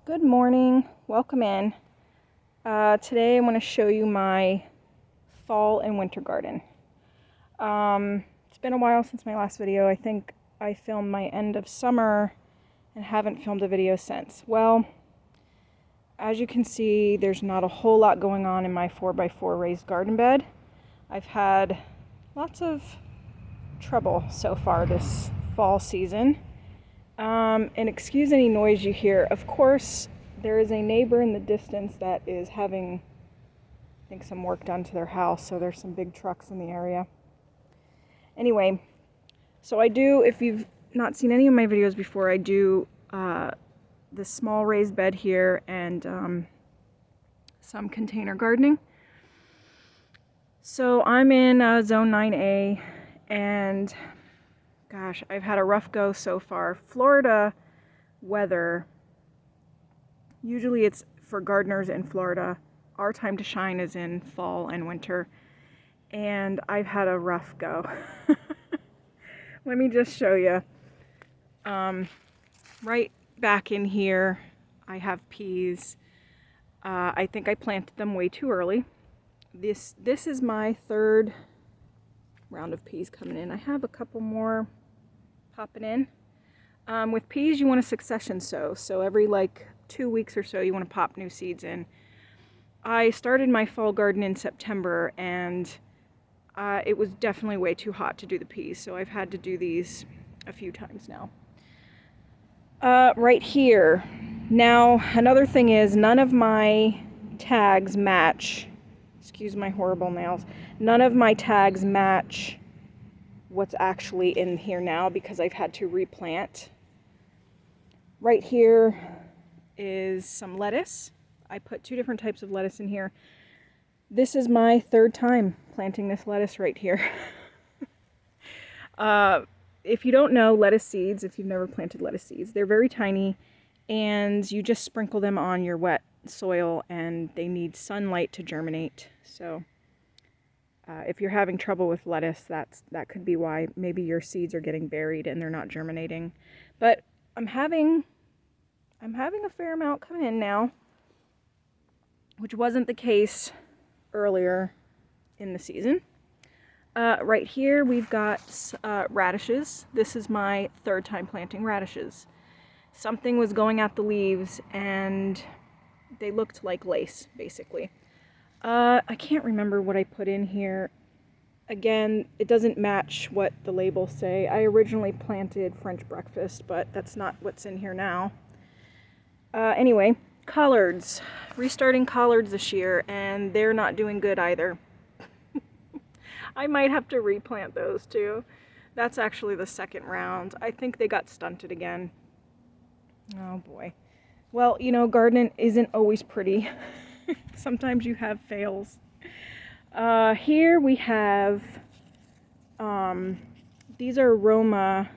Good morning, welcome in. Today I want to show you my fall and winter garden. It's been a while since my last video. I think I filmed my end of summer and haven't filmed a video since. Well, as you can see, there's not a whole lot going on in my 4x4 raised garden bed. I've had lots of trouble so far this fall season. And excuse any noise you hear. Of course, there is a neighbor in the distance that is having, I think, some work done to their house, so there's some big trucks in the area. Anyway, so I do, if you've not seen any of my videos before, I do this small raised bed here and some container gardening. So I'm in zone 9A, and gosh, I've had a rough go so far. Florida weather, usually it's for gardeners in Florida. Our time to shine is in fall and winter, and I've had a rough go. Let me just show you. Right back in here, I have peas. I think I planted them way too early. This is my third round of peas coming in. I have a couple more popping in. With peas, you want to succession sow. So every 2 weeks or so, you want to pop new seeds in. I started my fall garden in September, and it was definitely way too hot to do the peas. So I've had to do these a few times now. Right here. Now, another thing is none of my tags match. Excuse my horrible nails. None of my tags match what's actually in here now because I've had to replant. Right here is some lettuce. I put 2 different types of lettuce in here. This is my third time planting this lettuce right here. If you don't know lettuce seeds, if you've never planted lettuce seeds, they're very tiny, and you just sprinkle them on your wet soil, and they need sunlight to germinate. So if you're having trouble with lettuce, that could be why. Maybe your seeds are getting buried and they're not germinating. But I'm having a fair amount come in now, which wasn't the case earlier in the season. Right here we've got radishes. This is my third time planting radishes. Something was going at the leaves and they looked like lace, basically. I can't remember what I put in here. Again, it doesn't match what the labels say. I originally planted French breakfast, but that's not what's in here now. Anyway, collards. Restarting collards this year, and they're not doing good either. I might have to replant those too. That's actually the second round. I think they got stunted again. Oh boy. Well, you know, gardening isn't always pretty. Sometimes you have fails. Here we have, these are Roma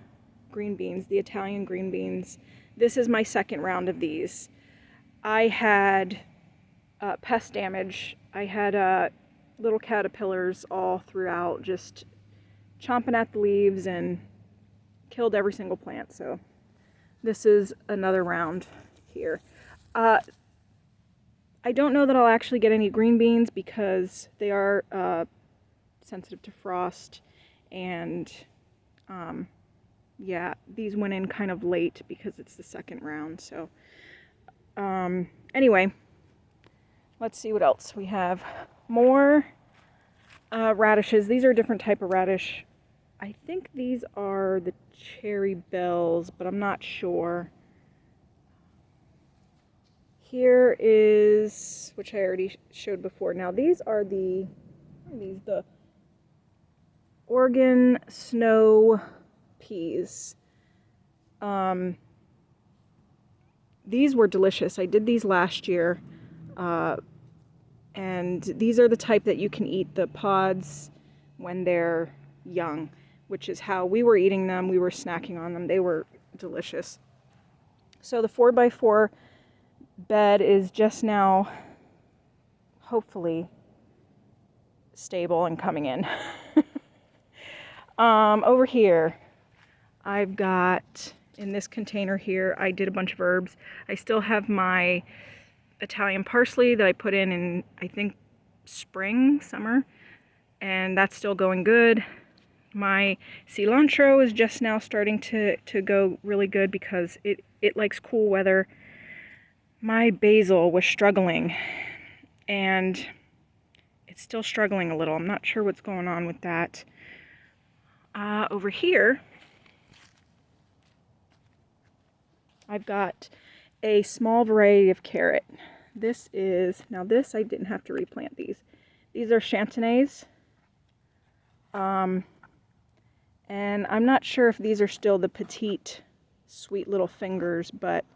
green beans, the Italian green beans. This is my second round of these. I had pest damage. I had little caterpillars all throughout, just chomping at the leaves and killed every single plant. So this is another round here. I don't know that I'll actually get any green beans because they are sensitive to frost, and yeah, these went in kind of late because it's the second round. So anyway, let's see what else we have. More radishes. These are a different type of radish. I think these are the cherry bells, but I'm not sure. Here is, which I already showed before. Now these are the Oregon snow peas. These were delicious. I did these last year. And these are the type that you can eat the pods when they're young, which is how we were eating them. We were snacking on them. They were delicious. So the 4x4 bed is just now hopefully stable and coming in. Over here I've got in this container here, I did a bunch of herbs. I still have my Italian parsley that I put in I think summer, and that's still going good. My cilantro is just now starting to go really good because it likes cool weather. My basil was struggling, and it's still struggling a little. I'm not sure what's going on with that. Over here, I've got a small variety of carrot. This I didn't have to replant these. These are Chantenay's. And I'm not sure if these are still the petite, sweet little fingers, but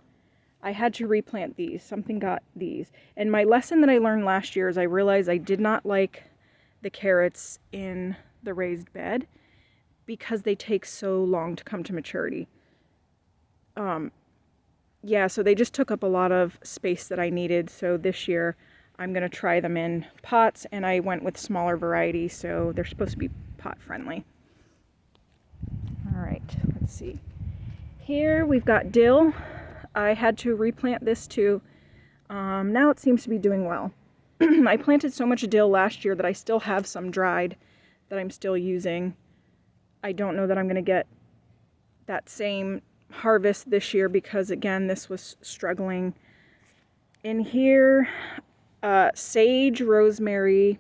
I had to replant these. Something got these. And my lesson that I learned last year is I realized I did not like the carrots in the raised bed because they take so long to come to maturity. Yeah, so they just took up a lot of space that I needed. So this year I'm going to try them in pots, and I went with smaller varieties, so they're supposed to be pot friendly. All right, let's see. Here we've got dill. I had to replant this too. Now it seems to be doing well. I planted so much dill last year that I still have some dried that I'm still using. I don't know that I'm going to get that same harvest this year because, again, this was struggling. In here, sage, rosemary,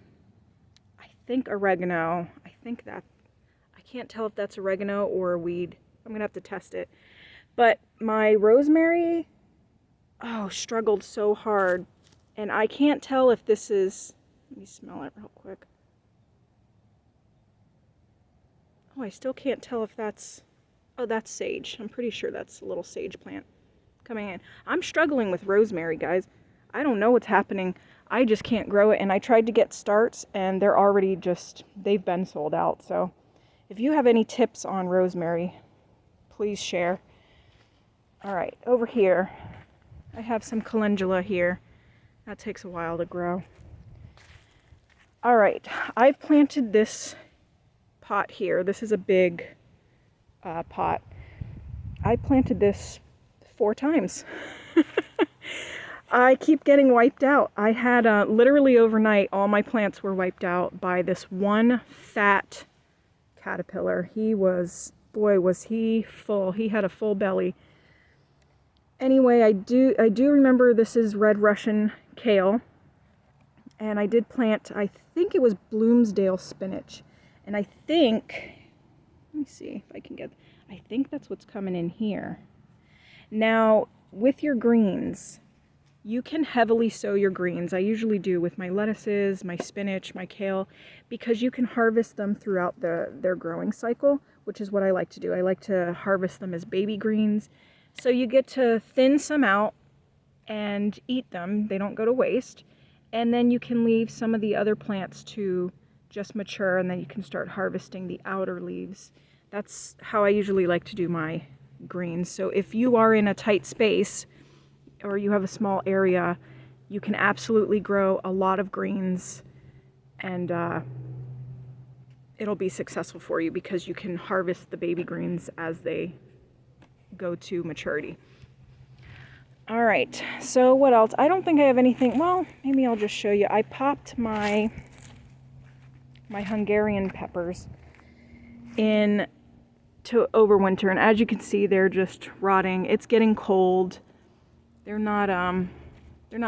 I think oregano. I can't tell if that's oregano or a weed. I'm gonna have to test it. But my rosemary, struggled so hard. And I can't tell if this is, let me smell it real quick. Oh, I still can't tell if that's, that's sage. I'm pretty sure that's a little sage plant coming in. I'm struggling with rosemary, guys. I don't know what's happening. I just can't grow it. And I tried to get starts, and they're already they've been sold out. So if you have any tips on rosemary, please share. All right, over here, I have some calendula here. That takes a while to grow. All right, I've planted this pot here. This is a big pot. I planted this 4 times. I keep getting wiped out. I had literally overnight, all my plants were wiped out by this one fat caterpillar. Boy, was he full. He had a full belly. Anyway, I do remember this is red Russian kale. And I did plant, I think it was Bloomsdale spinach. And I think, let me see if I can I think that's what's coming in here. Now, with your greens, you can heavily sow your greens. I usually do with my lettuces, my spinach, my kale, because you can harvest them throughout their growing cycle, which is what I like to do. I like to harvest them as baby greens. So you get to thin some out and eat them. They don't go to waste. And then you can leave some of the other plants to just mature, and then you can start harvesting the outer leaves. That's how I usually like to do my greens. So if you are in a tight space or you have a small area, you can absolutely grow a lot of greens, and it'll be successful for you because you can harvest the baby greens as they go to maturity. All right, so what else? I don't think I have anything. Well, maybe I'll just show you. I popped my Hungarian peppers in to overwinter, and as you can see, they're just rotting. It's getting cold. They're not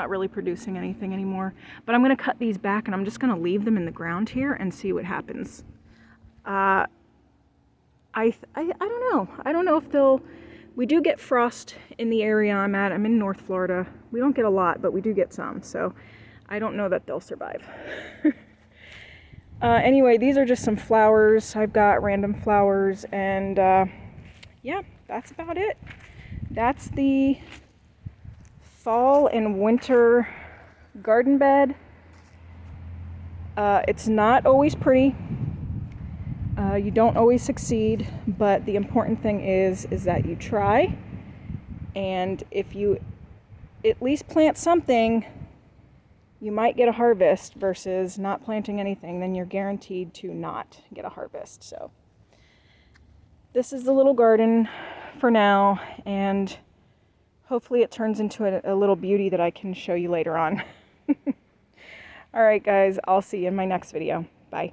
really producing anything anymore. But I'm gonna cut these back, and I'm just gonna leave them in the ground here and see what happens. I don't know. I don't know if they'll. We do get frost in the area I'm at. I'm in North Florida. We don't get a lot, but we do get some. So I don't know that they'll survive. Anyway, these are just some flowers. I've got random flowers, and yeah, that's about it. That's the fall and winter garden bed. It's not always pretty. You don't always succeed, but the important thing is that you try, and if you at least plant something, you might get a harvest, versus not planting anything, then you're guaranteed to not get a harvest. So this is the little garden for now, and hopefully it turns into a little beauty that I can show you later on. Alright guys, I'll see you in my next video. Bye.